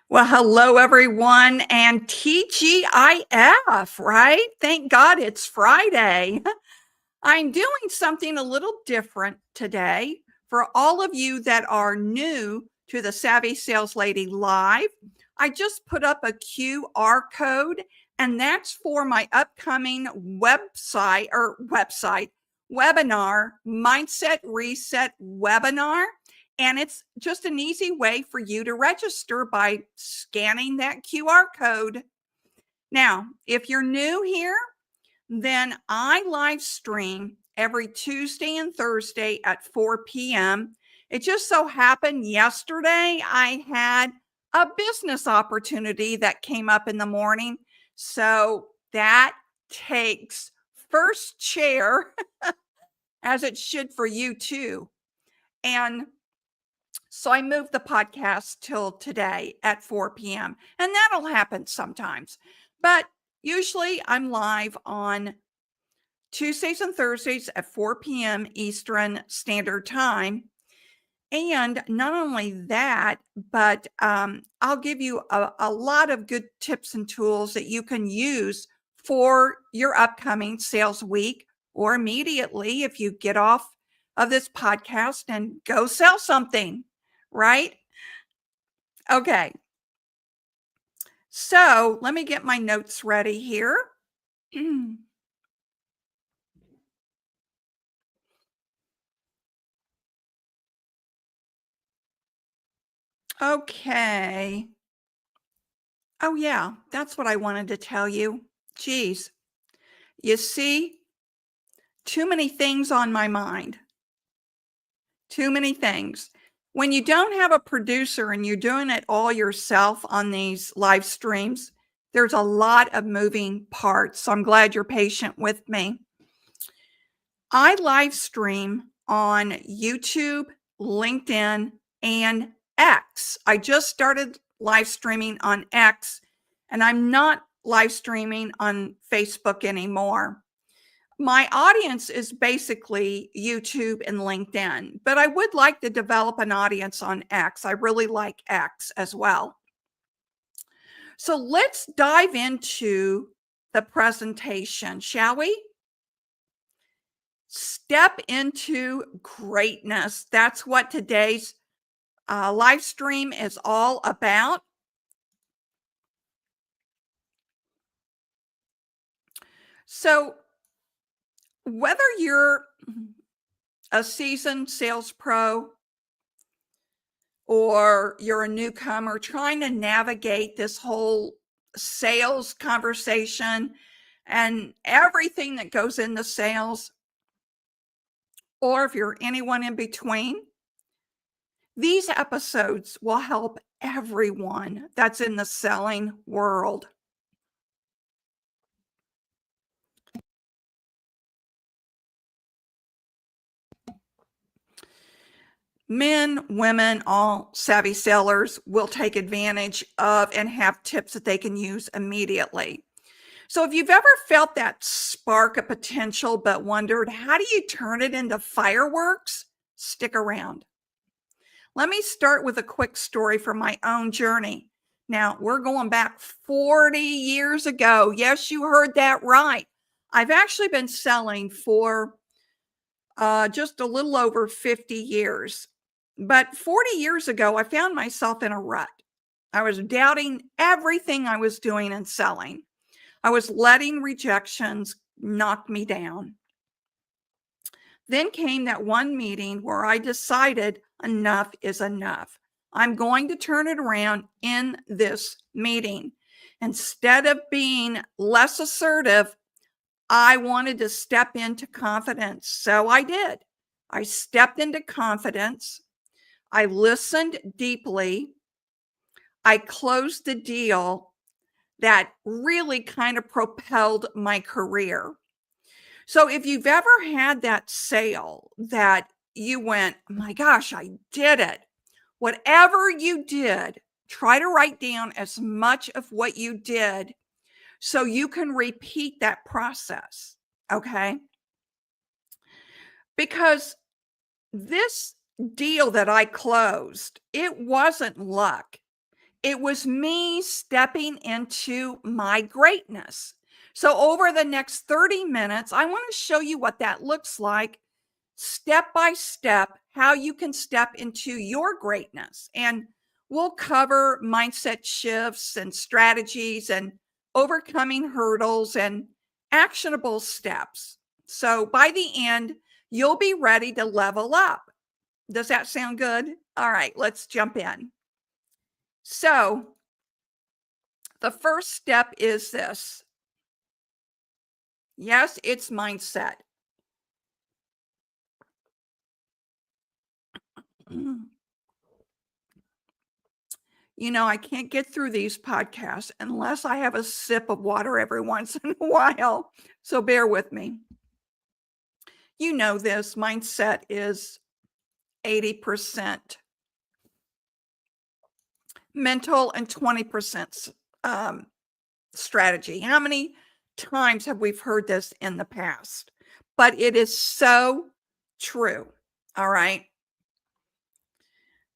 Well, hello, everyone, and TGIF, right? Thank God it's Friday. I'm doing something a little different today. For all of you that are new to the Savvy Sales Lady Live, I just put up a QR code, and that's for my upcoming webinar, Mindset Reset webinar. And it's just an easy way for you to register by scanning that QR code. Now, if you're new here, then I live stream every Tuesday and Thursday at 4 p.m. It just so happened yesterday I had a business opportunity that came up in the morning. So that takes first chair, as it should for you too. And so I moved the podcast till today at 4 p.m. And that'll happen sometimes. But usually I'm live on Tuesdays and Thursdays at 4 p.m. Eastern Standard Time. And not only that, but I'll give you a lot of good tips and tools that you can use for your upcoming sales week or immediately if you get off of this podcast and go sell something. Right? Okay. So let me get my notes ready here. Okay. Oh, yeah, that's what I wanted to tell you. Geez, you see, too many things on my mind. Too many things. When you don't have a producer and you're doing it all yourself on these live streams, there's a lot of moving parts. So I'm glad you're patient with me. I live stream on YouTube, LinkedIn, and X. I just started live streaming on X, and I'm not live streaming on Facebook anymore. My audience is basically YouTube and LinkedIn, but I would like to develop an audience on X. I really like X as well. So let's dive into the presentation, shall we? Step into greatness. That's what today's live stream is all about. So whether you're a seasoned sales pro or you're a newcomer trying to navigate this whole sales conversation and everything that goes into sales, or if you're anyone in between, these episodes will help everyone that's in the selling world. Men, women, all savvy sellers will take advantage of and have tips that they can use immediately. So if you've ever felt that spark of potential but wondered, how do you turn it into fireworks? Stick around. Let me start with a quick story from my own journey. Now, we're going back 40 years ago. Yes, you heard that right. I've actually been selling for just a little over 50 years. But 40 years ago, I found myself in a rut. I was doubting everything I was doing and selling. I was letting rejections knock me down. Then came that one meeting where I decided enough is enough. I'm going to turn it around in this meeting. Instead of being less assertive, I wanted to step into confidence. So I did. I stepped into confidence. I listened deeply. I closed the deal that really kind of propelled my career. So if you've ever had that sale that you went, oh my gosh, I did it. Whatever you did, try to write down as much of what you did so you can repeat that process. Okay. Because this deal that I closed, it wasn't luck. It was me stepping into my greatness. So over the next 30 minutes, I want to show you what that looks like, step by step, how you can step into your greatness. And we'll cover mindset shifts and strategies and overcoming hurdles and actionable steps. So by the end, you'll be ready to level up. Does that sound good? All right, let's jump in. So the first step is this. Yes, it's mindset. You know, I can't get through these podcasts unless I have a sip of water every once in a while. So bear with me. You know this, mindset is 80% mental and 20% strategy. How many times have we heard this in the past? But it is so true. All right.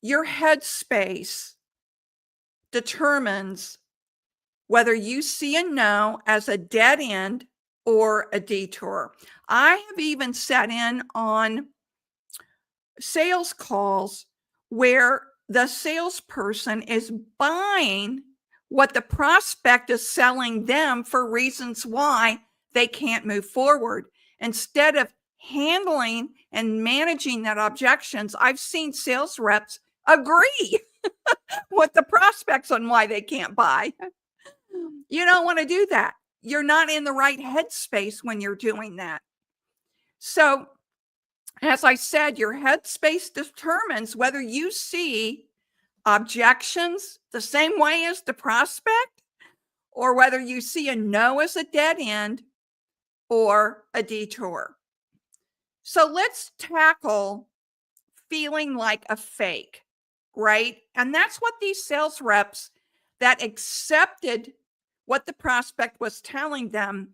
Your headspace determines whether you see a no as a dead end or a detour. I have even sat in on sales calls where the salesperson is buying what the prospect is selling them for reasons why they can't move forward. Instead of handling and managing that objections, I've seen sales reps agree with the prospects on why they can't buy. You don't want to do that. You're not in the right headspace when you're doing that. So, as I said, your headspace determines whether you see objections the same way as the prospect, or whether you see a no as a dead end or a detour. So let's tackle feeling like a fake, right? And that's what these sales reps that accepted what the prospect was telling them,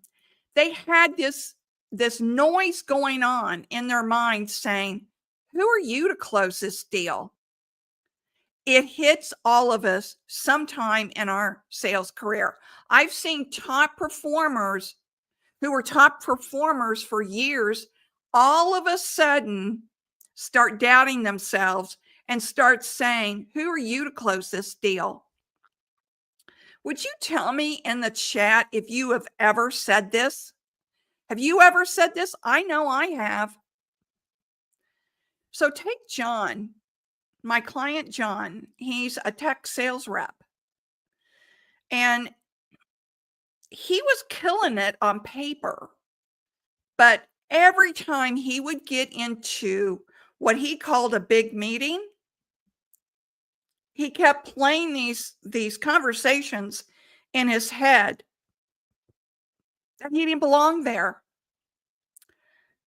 they had this noise going on in their mind saying, who are you to close this deal? It hits all of us sometime in our sales career. I've seen top performers who were top performers for years all of a sudden start doubting themselves and start saying, who are you to close this deal? Would you tell me in the chat if you have ever said this? Have you ever said this? I know I have. So take John, my client John. He's a tech sales rep. And he was killing it on paper. But every time he would get into what he called a big meeting, he kept playing these conversations in his head that he didn't belong there.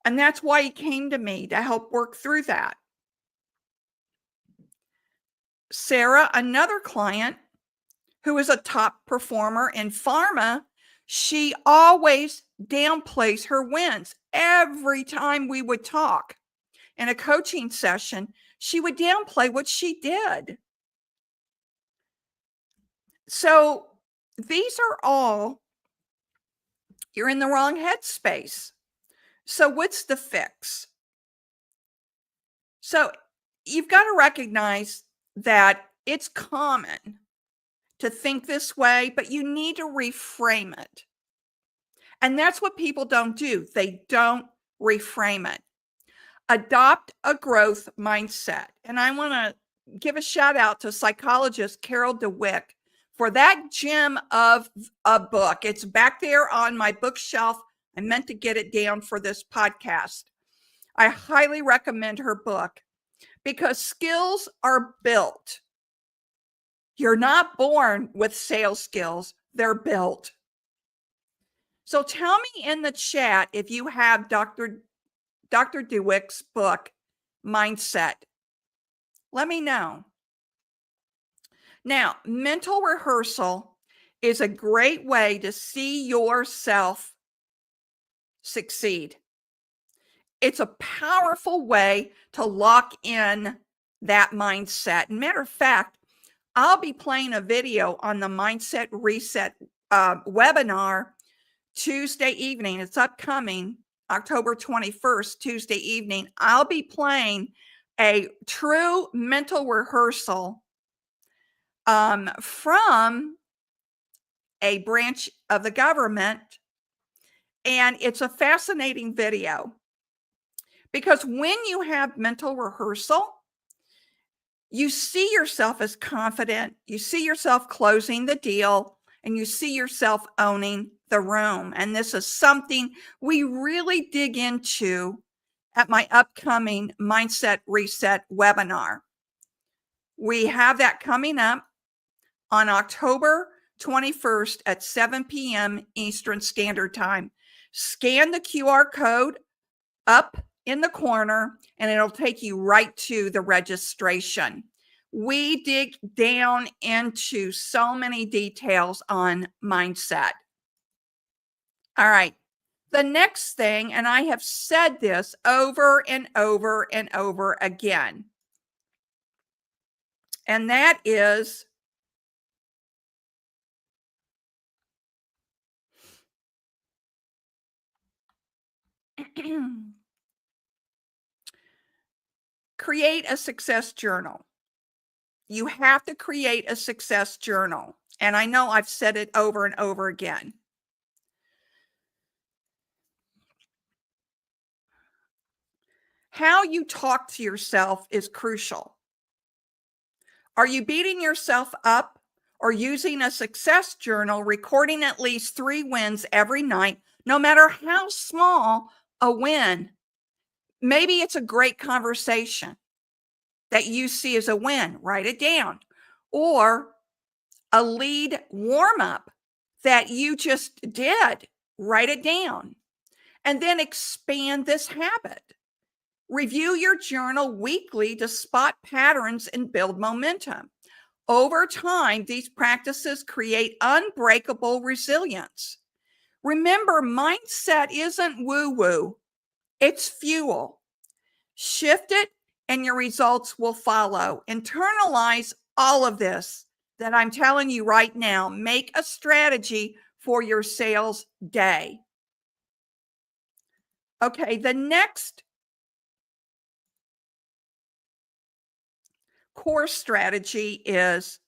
And that's why he came to me to help work through that. Sarah, another client who is a top performer in pharma, she always downplays her wins. Every time we would talk in a coaching session, she would downplay what she did. So these are all You're in the wrong headspace. So what's the fix? So you've got to recognize that it's common to think this way, but you need to reframe it. And that's what people don't do. They don't reframe it. Adopt a growth mindset. And I want to give a shout out to psychologist Carol DeWick for that gem of a book. It's back there on my bookshelf. I meant to get it down for this podcast. I highly recommend her book because skills are built. You're not born with sales skills, they're built. So tell me in the chat if you have Dr. DeWick's book, Mindset. Let me know. Now, mental rehearsal is a great way to see yourself succeed. It's a powerful way to lock in that mindset. Matter of fact, I'll be playing a video on the Mindset Reset webinar Tuesday evening. It's upcoming October 21st, Tuesday evening. I'll be playing a true mental rehearsal from a branch of the government. And it's a fascinating video because when you have mental rehearsal, you see yourself as confident, you see yourself closing the deal, and you see yourself owning the room. And this is something we really dig into at my upcoming Mindset Reset webinar. We have that coming up on October 21st at 7 p.m. Eastern Standard Time. Scan the QR code up in the corner and it'll take you right to the registration. We dig down into so many details on mindset. All right. The next thing, and I have said this over and over and over again, and that is create a success journal. You have to create a success journal. And I know I've said it over and over again. How you talk to yourself is crucial. Are you beating yourself up or using a success journal, recording at least 3 wins every night, no matter how small a win? Maybe it's a great conversation that you see as a win. Write it down. Or a lead warm-up that you just did. Write it down. And then expand this habit. Review your journal weekly to spot patterns and build momentum. Over time, these practices create unbreakable resilience. Remember, mindset isn't woo-woo. It's fuel. Shift it and your results will follow. Internalize all of this that I'm telling you right now. Make a strategy for your sales day. Okay, the next core strategy is,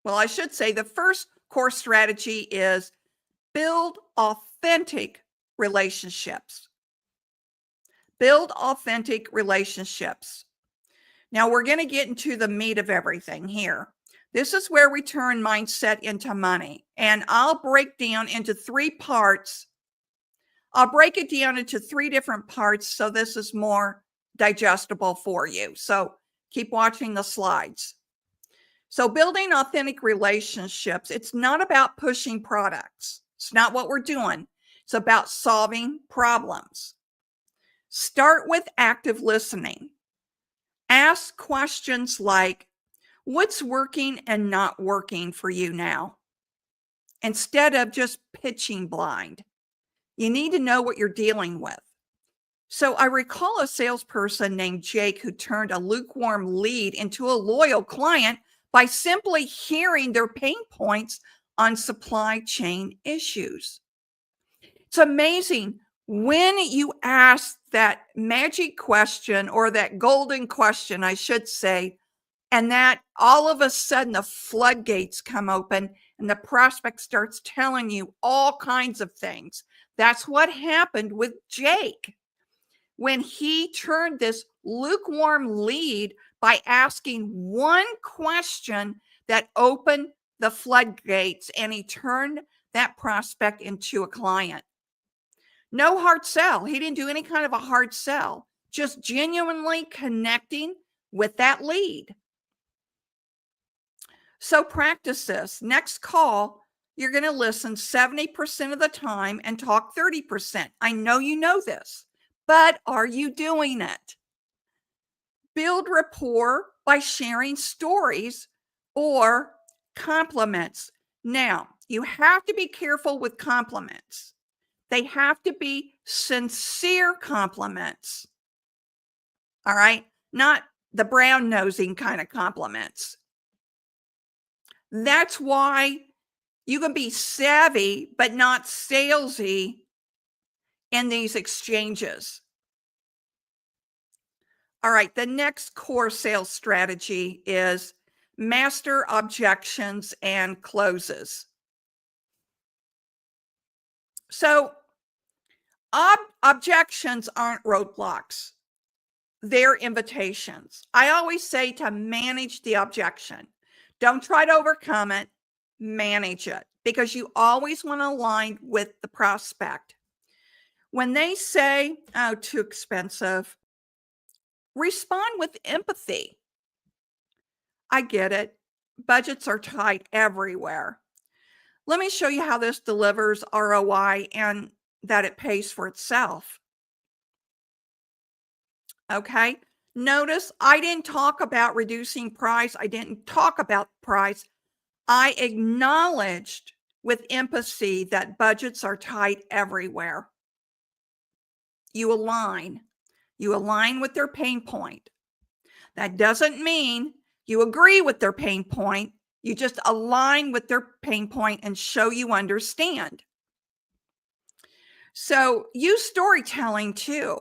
well, I should say the first core strategy is build authentic relationships. Build authentic relationships. Now we're going to get into the meat of everything here. This is where we turn mindset into money. And I'll break down into 3 parts. I'll break it down into 3 different parts so this is more digestible for you. So keep watching the slides. So building authentic relationships, it's not about pushing products. It's not what we're doing. It's about solving problems. Start with active listening. Ask questions like, what's working and not working for you now? Instead of just pitching blind. You need to know what you're dealing with. So I recall a salesperson named Jake who turned a lukewarm lead into a loyal client by simply hearing their pain points on supply chain issues. It's amazing when you ask that magic question or that golden question, I should say, and that all of a sudden the floodgates come open and the prospect starts telling you all kinds of things. That's what happened with Jake when he turned this lukewarm lead by asking one question that opened the floodgates, and he turned that prospect into a client. No hard sell. He didn't do any kind of a hard sell, just genuinely connecting with that lead. So practice this. Next call, you're going to listen 70% of the time and talk 30%. I know you know this, but are you doing it? Build rapport by sharing stories or compliments. Now, you have to be careful with compliments. They have to be sincere compliments. All right? Not the brown nosing kind of compliments. That's why you can be savvy, but not salesy in these exchanges. All right, the next core sales strategy is master objections and closes. So, objections aren't roadblocks, they're invitations. I always say to manage the objection. Don't try to overcome it, manage it, because you always want to align with the prospect. When they say, oh, too expensive, respond with empathy. I get it. Budgets are tight everywhere. Let me show you how this delivers ROI and that it pays for itself. Okay. Notice I didn't talk about reducing price. I didn't talk about price. I acknowledged with empathy that budgets are tight everywhere. You align with their pain point. That doesn't mean you agree with their pain point. You just align with their pain point and show you understand. So use storytelling too.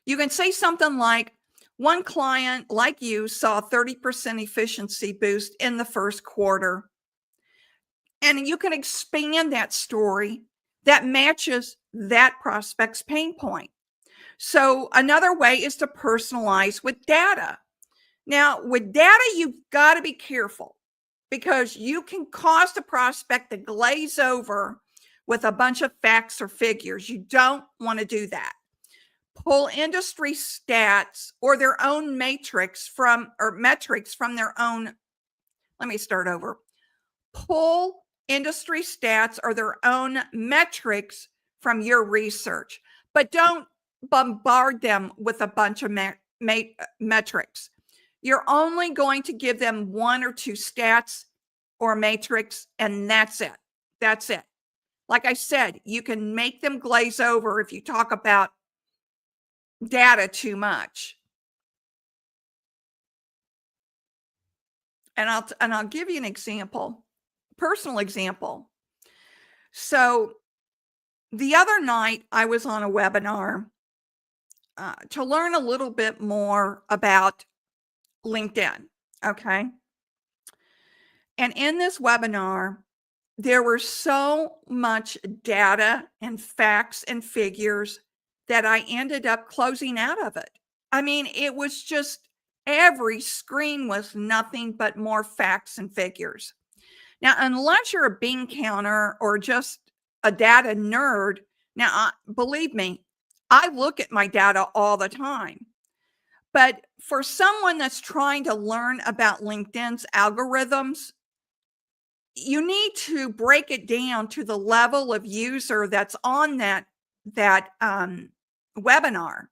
You can say something like, one client like you saw a 30% efficiency boost in the first quarter. And you can expand that story that matches that prospect's pain point. So another way is to personalize with data. Now, with data, you've got to be careful because you can cause the prospect to glaze over with a bunch of facts or figures. You don't want to do that. Pull industry stats or their own metrics from their own. Let me start over. Pull industry stats or their own metrics from your research, but don't bombard them with a bunch of metrics. You're only going to give them one or two stats or matrix, and that's it. That's it. Like I said, you can make them glaze over if you talk about data too much. And I'll give you an example, personal example. So the other night I was on a webinar to learn a little bit more about LinkedIn. Okay. And in this webinar, there were so much data and facts and figures that I ended up closing out of it. I mean, it was just every screen was nothing but more facts and figures. Now, unless you're a bean counter or just a data nerd, now, believe me, I look at my data all the time. But for someone that's trying to learn about LinkedIn's algorithms, you need to break it down to the level of user that's on that webinar.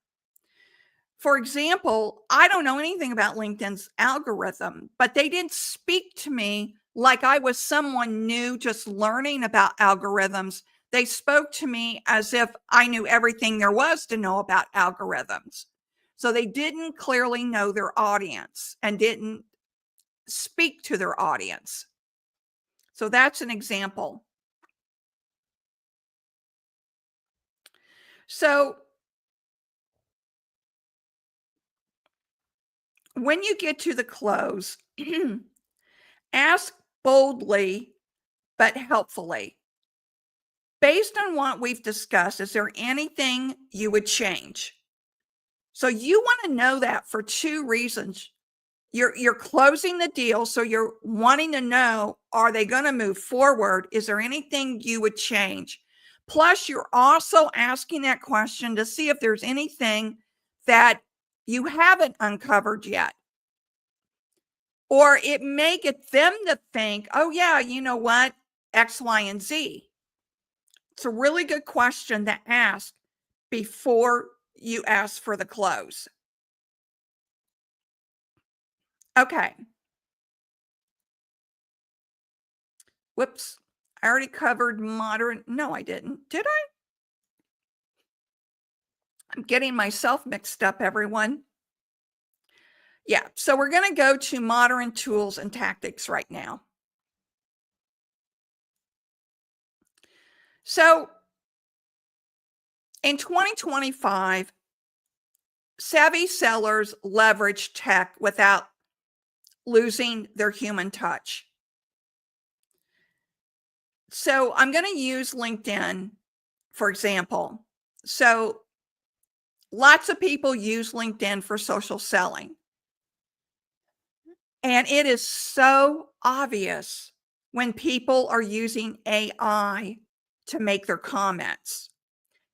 For example, I don't know anything about LinkedIn's algorithm, but they didn't speak to me like I was someone new just learning about algorithms. They spoke to me as if I knew everything there was to know about algorithms. So they didn't clearly know their audience and didn't speak to their audience. So that's an example. So when you get to the close, ask boldly but helpfully. Based on what we've discussed, is there anything you would change? So you want to know that for two reasons. You're closing the deal, so you're wanting to know, are they going to move forward? Is there anything you would change? Plus, you're also asking that question to see if there's anything that you haven't uncovered yet. Or it may get them to think, oh, yeah, you know what? X, Y, and Z. It's a really good question to ask before you ask for the close. Okay. Whoops. I already covered moderate. No, I didn't. Did I? I'm getting myself mixed up, everyone. Yeah. So we're going to go to modern tools and tactics right now. So in 2025, savvy sellers leverage tech without losing their human touch. So I'm going to use LinkedIn, for example. So lots of people use LinkedIn for social selling. And it is so obvious when people are using AI to make their comments.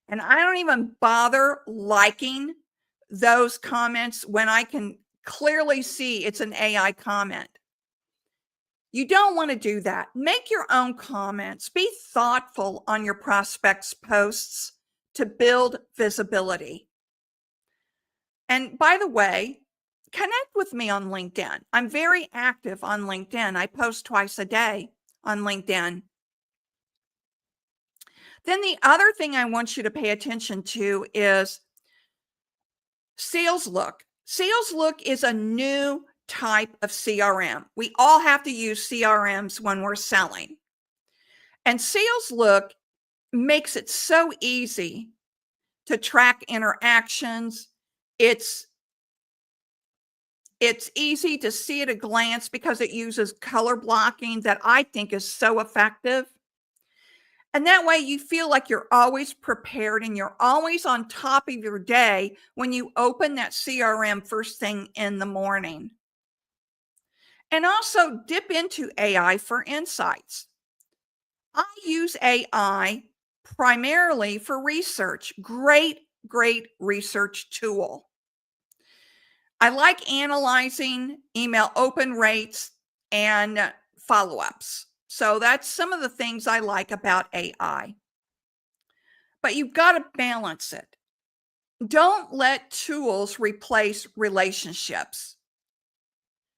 And I don't even bother liking those comments when I can clearly see it's an AI comment. You don't want to do that. Make your own comments. Be thoughtful on your prospects' posts to build visibility. And by the way, connect with me on LinkedIn. I'm very active on LinkedIn. I post twice a day on LinkedIn. Then the other thing I want you to pay attention to is Sales Look. Sales Look is a new type of CRM. We all have to use CRMs when we're selling. And Sales Look makes it so easy to track interactions. It's easy to see at a glance because it uses color blocking that I think is so effective. And that way you feel like you're always prepared and you're always on top of your day when you open that CRM first thing in the morning. And also dip into AI for insights. I use AI primarily for research. Great research tool. I like analyzing email open rates and follow-ups. So that's some of the things I like about AI. But you've got to balance it. Don't let tools replace relationships.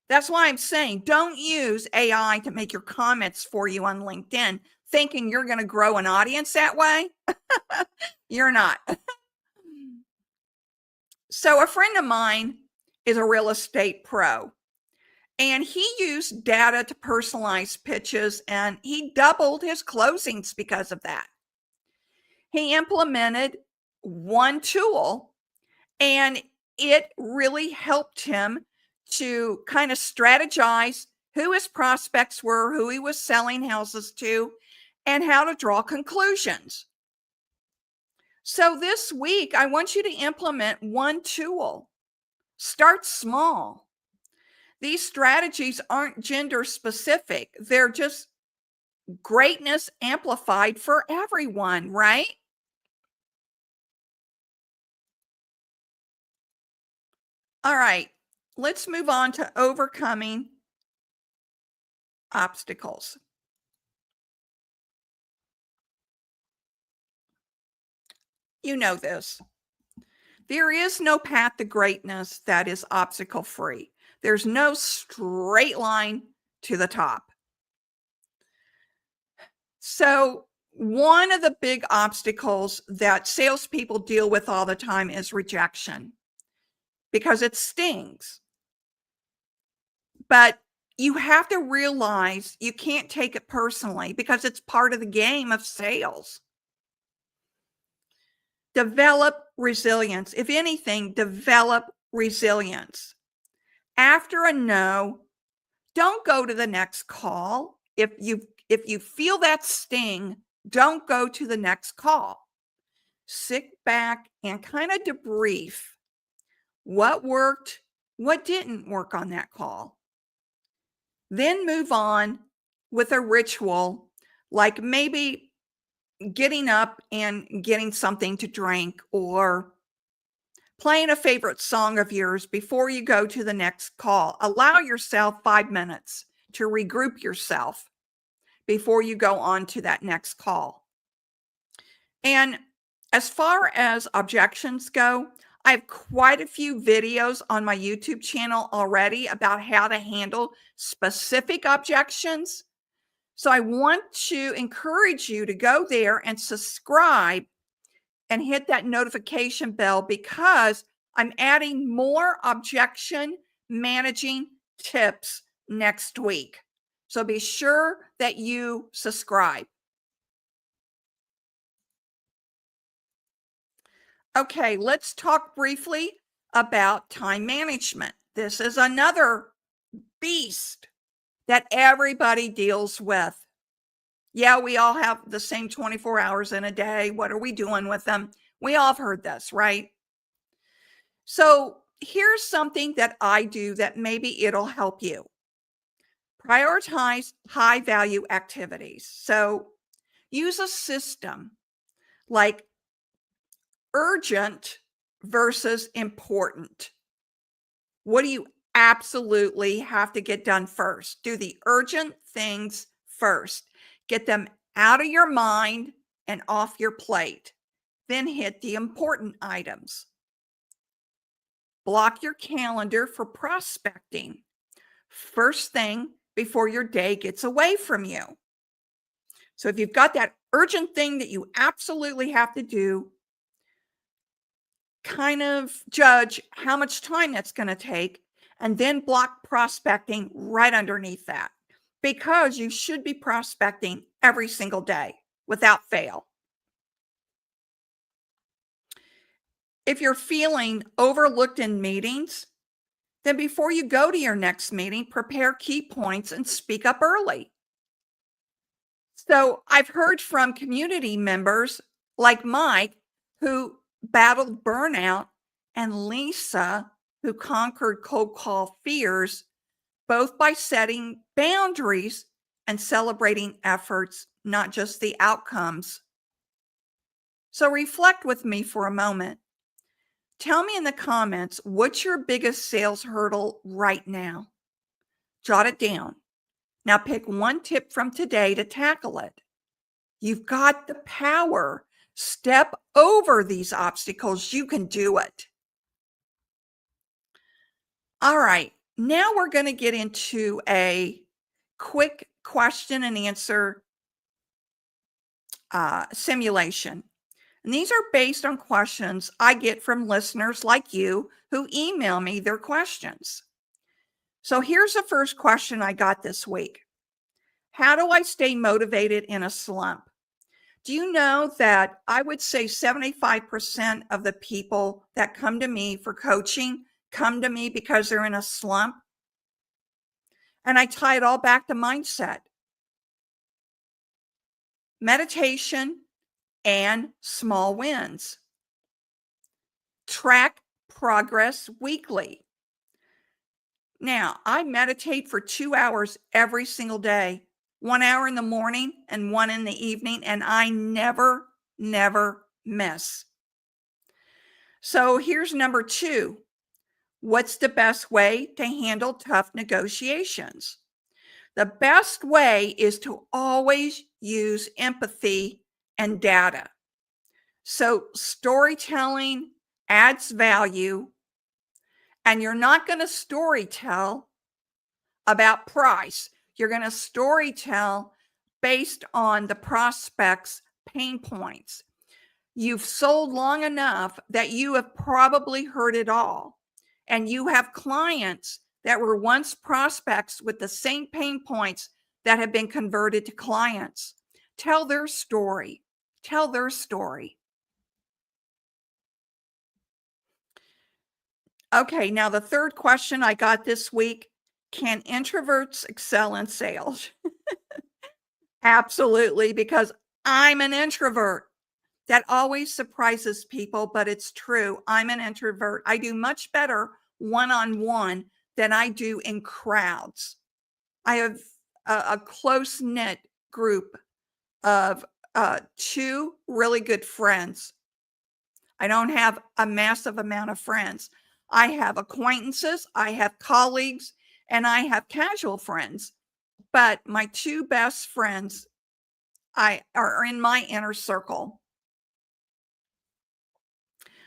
That's why I'm saying don't use AI to make your comments for you on LinkedIn, thinking you're going to grow an audience that way. You're not. So a friend of mine is a real estate pro, and he used data to personalize pitches, and he doubled his closings because of that. He implemented one tool, and it really helped him to kind of strategize who his prospects were, who he was selling houses to, and how to draw conclusions. So this week, I want you to implement one tool. Start small. These strategies aren't gender specific. They're just greatness amplified for everyone, right? All right, let's move on to overcoming obstacles. You know this. There is no path to greatness that is obstacle free. There's no straight line to the top. So, one of the big obstacles that salespeople deal with all the time is rejection because it stings. But you have to realize you can't take it personally because it's part of the game of sales. Develop resilience. If anything, develop resilience. After a no, don't go to the next call. If you feel that sting, don't go to the next call. Sit back and kind of debrief what worked, what didn't work on that call. Then move on with a ritual, like maybe getting up and getting something to drink or playing a favorite song of yours before you go to the next call. Allow yourself 5 minutes to regroup yourself before you go on to that next call. And as far as objections go, I have quite a few videos on my YouTube channel already about how to handle specific objections. So I want to encourage you to go there and subscribe and hit that notification bell because I'm adding more objection managing tips next week. So be sure that you subscribe. Okay, let's talk briefly about time management. This is another beast that everybody deals with. Yeah, we all have the same 24 hours in a day. What are we doing with them? We all have heard this, right? So here's something that I do that maybe it'll help you. Prioritize high value activities. So use a system like urgent versus important. What do you absolutely have to get done first? Do the urgent things first. Get them out of your mind and off your plate. Then hit the important items. Block your calendar for prospecting first thing before your day gets away from you. So if you've got that urgent thing that you absolutely have to do, kind of judge how much time that's going to take and then block prospecting right underneath that because you should be prospecting every single day without fail. If you're feeling overlooked in meetings, then before you go to your next meeting, prepare key points and speak up early. So I've heard from community members like Mike, who battled burnout, and Lisa, who conquered cold call fears, both by setting boundaries and celebrating efforts, not just the outcomes. So reflect with me for a moment. Tell me in the comments, what's your biggest sales hurdle right now? Jot it down. Now pick one tip from today to tackle it. You've got the power. Step over these obstacles. You can do it. All right. Now we're going to get into a quick question and answer simulation. And these are based on questions I get from listeners like you who email me their questions. So here's the first question I got this week. How do I stay motivated in a slump? Do you know that I would say 75% of the people that come to me for coaching come to me because they're in a slump? And I tie it all back to mindset, meditation, and small wins. Track progress weekly. Now, I meditate for 2 hours every single day, 1 hour in the morning and 1 in the evening, and I never miss. So here's number 2. What's the best way to handle tough negotiations? The best way is to always use empathy and data. So storytelling adds value, and you're not going to storytell about price. You're going to storytell based on the prospect's pain points. You've sold long enough that you have probably heard it all. And you have clients that were once prospects with the same pain points that have been converted to clients. Tell their story. Tell their story. Okay, now the third question I got this week, can introverts excel in sales? Absolutely, because I'm an introvert. That always surprises people, but it's true. I'm an introvert. I do much better one-on-one than I do in crowds. I have a close-knit group of 2 really good friends. I don't have a massive amount of friends. I have acquaintances, I have colleagues, and I have casual friends. But my 2 best friends are in my inner circle.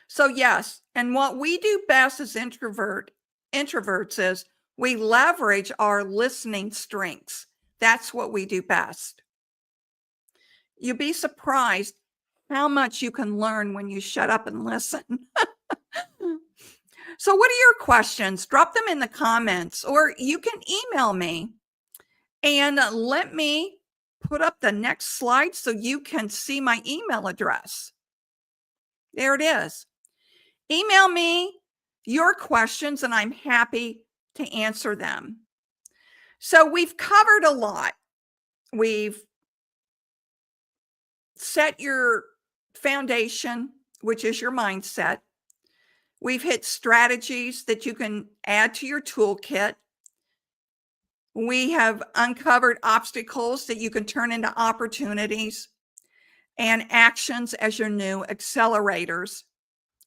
So yes, and what we do best as introverts is we leverage our listening strengths. That's what we do best. You'd be surprised how much you can learn when you shut up and listen. So what are your questions? Drop them in the comments, or you can email me and let me put up the next slide so you can see my email address. There it is. Email me your questions and I'm happy to answer them. So we've covered a lot. We've set your foundation, which is your mindset. We've hit strategies that you can add to your toolkit. We have uncovered obstacles that you can turn into opportunities and actions as your new accelerators.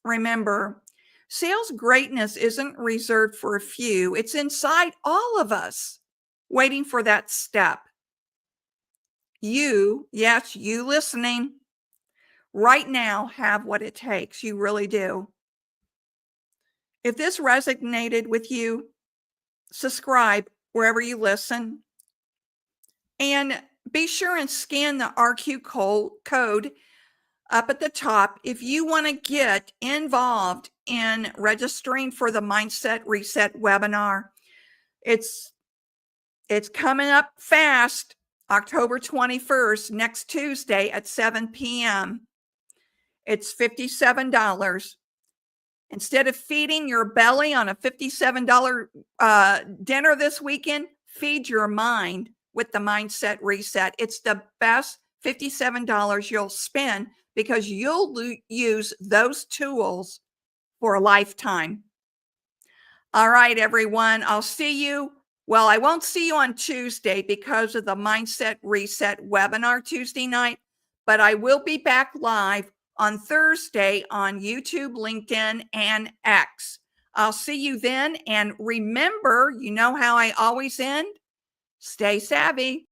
Remember, sales greatness isn't reserved for a few. It's inside all of us, waiting for that step. You, yes, you listening right now have what it takes. You really do. If this resonated with you, subscribe wherever you listen. And be sure and scan the RQ code up at the top if you want to get involved in registering for the Mindset Reset webinar. It's coming up fast, October 21st, next Tuesday at 7 p.m. It's $57. Instead of feeding your belly on a $57 dinner this weekend, feed your mind with the Mindset Reset. It's the best $57 you'll spend because you'll use those tools for a lifetime. All right, everyone, I'll see you. Well, I won't see you on Tuesday because of the Mindset Reset webinar Tuesday night, but I will be back live on Thursday on YouTube, LinkedIn, and X. I'll see you then. And remember, you know how I always end? Stay savvy.